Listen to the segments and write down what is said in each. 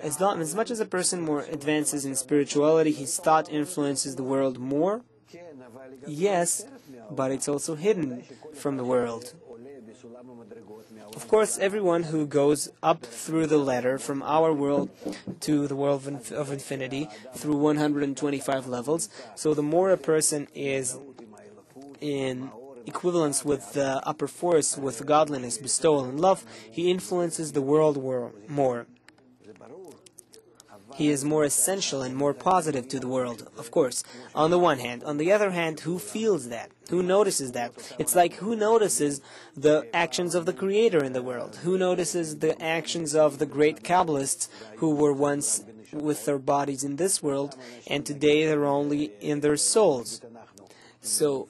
As much as a person more advances in spirituality, his thought influences the world more. Yes, but it's also hidden from the world. Of course, everyone who goes up through the ladder from our world to the world of infinity through 125 levels, so the more a person is in equivalence with the upper force, with godliness, bestowal, and love, he influences the world more. He is more essential and more positive to the world, of course, on the one hand. On the other hand, who feels that? Who notices that? It's like, who notices the actions of the Creator in the world? Who notices the actions of the great Kabbalists who were once with their bodies in this world, and today they're only in their souls? So,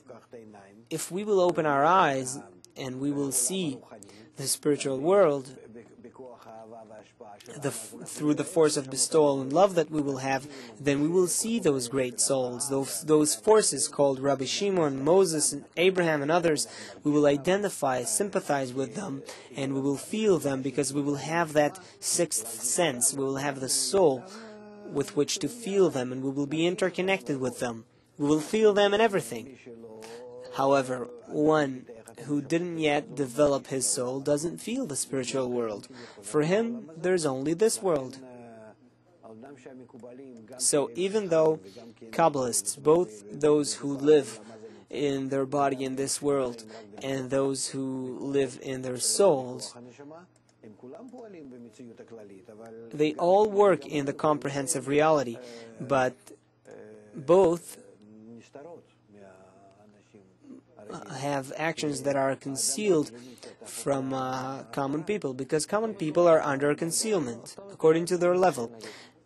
if we will open our eyes and we will see the spiritual world through the force of bestowal and love that we will have, then we will see those great souls, those forces called Rabbi Shimon, Moses, and Abraham, and others. We will identify, sympathize with them, and we will feel them, because we will have that sixth sense. We will have the soul with which to feel them, and we will be interconnected with them. We will feel them in everything. However, one who didn't yet develop his soul doesn't feel the spiritual world. For him, there's only this world. So even though Kabbalists, both those who live in their body in this world and those who live in their souls, they all work in the comprehensive reality, but both have actions that are concealed from common people, because common people are under concealment according to their level.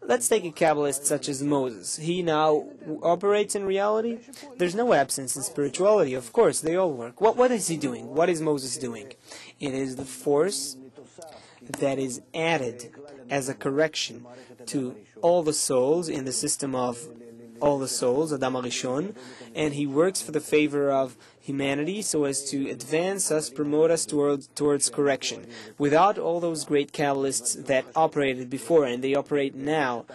Let's take a Kabbalist such as Moses. He now operates in reality. There's no absence in spirituality. Of course, they all work. What is he doing? What is Moses doing? It is the force that is added as a correction to all the souls in the system of all the souls, Adam HaRishon, and he works for the favor of humanity so as to advance us, promote us towards correction. Without all those great Kabbalists that operated before, and they operate now,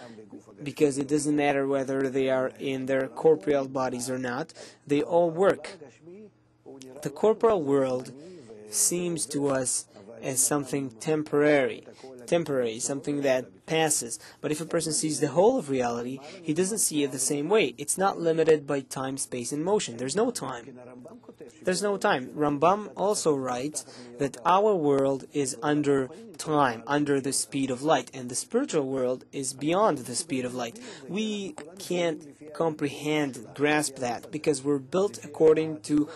because it doesn't matter whether they are in their corporeal bodies or not, they all work. The corporeal world seems to us as something temporary, something that passes. But if a person sees the whole of reality, he doesn't see it the same way. It's not limited by time, space, and motion. There's no time. There's no time. Rambam also writes that our world is under time, under the speed of light, and the spiritual world is beyond the speed of light. We can't comprehend, grasp that, because we're built according to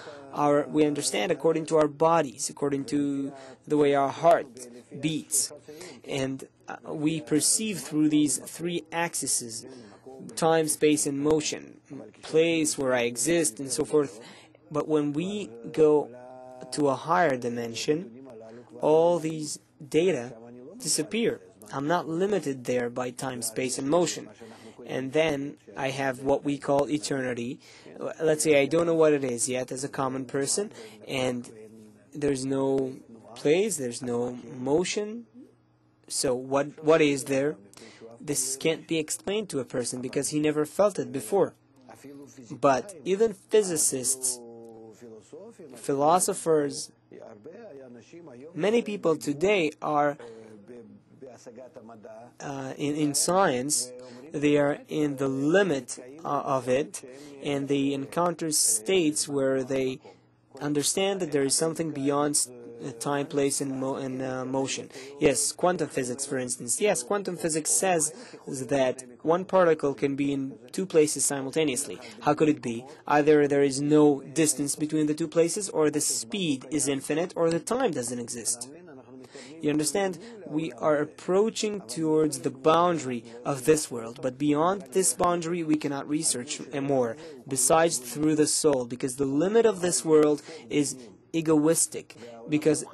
we understand according to our bodies, according to the way our heart beats. And we perceive through these three axes, time, space, and motion, place where I exist, and so forth. But when we go to a higher dimension, all these data disappear. I'm not limited there by time, space, and motion. And then I have what we call eternity. Let's say I don't know what it is yet as a common person, and there's no place, there's no motion. So what is there? This can't be explained to a person because he never felt it before. But even physicists, philosophers, many people today are in science, they are in the limit of it, and they encounter states where they understand that there is something beyond time, place, and motion. Yes, quantum physics, for instance. Yes, quantum physics says that one particle can be in two places simultaneously. How could it be? Either there is no distance between the two places, or the speed is infinite, or the time doesn't exist. You understand? We are approaching towards the boundary of this world, but beyond this boundary we cannot research more, besides through the soul, because the limit of this world is egoistic, because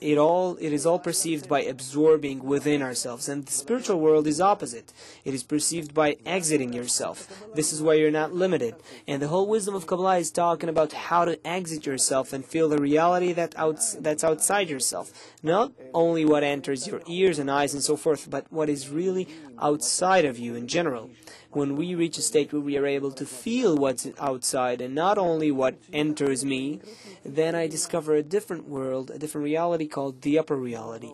it is all perceived by absorbing within ourselves, and the spiritual world is opposite. It is perceived by exiting yourself. This is why you're not limited. And the whole wisdom of Kabbalah is talking about how to exit yourself and feel the reality that's outside yourself. Not only what enters your ears and eyes and so forth, but what is really outside of you in general. When we reach a state where we are able to feel what's outside and not only what enters me, then I discover a different world, a different reality called the upper reality.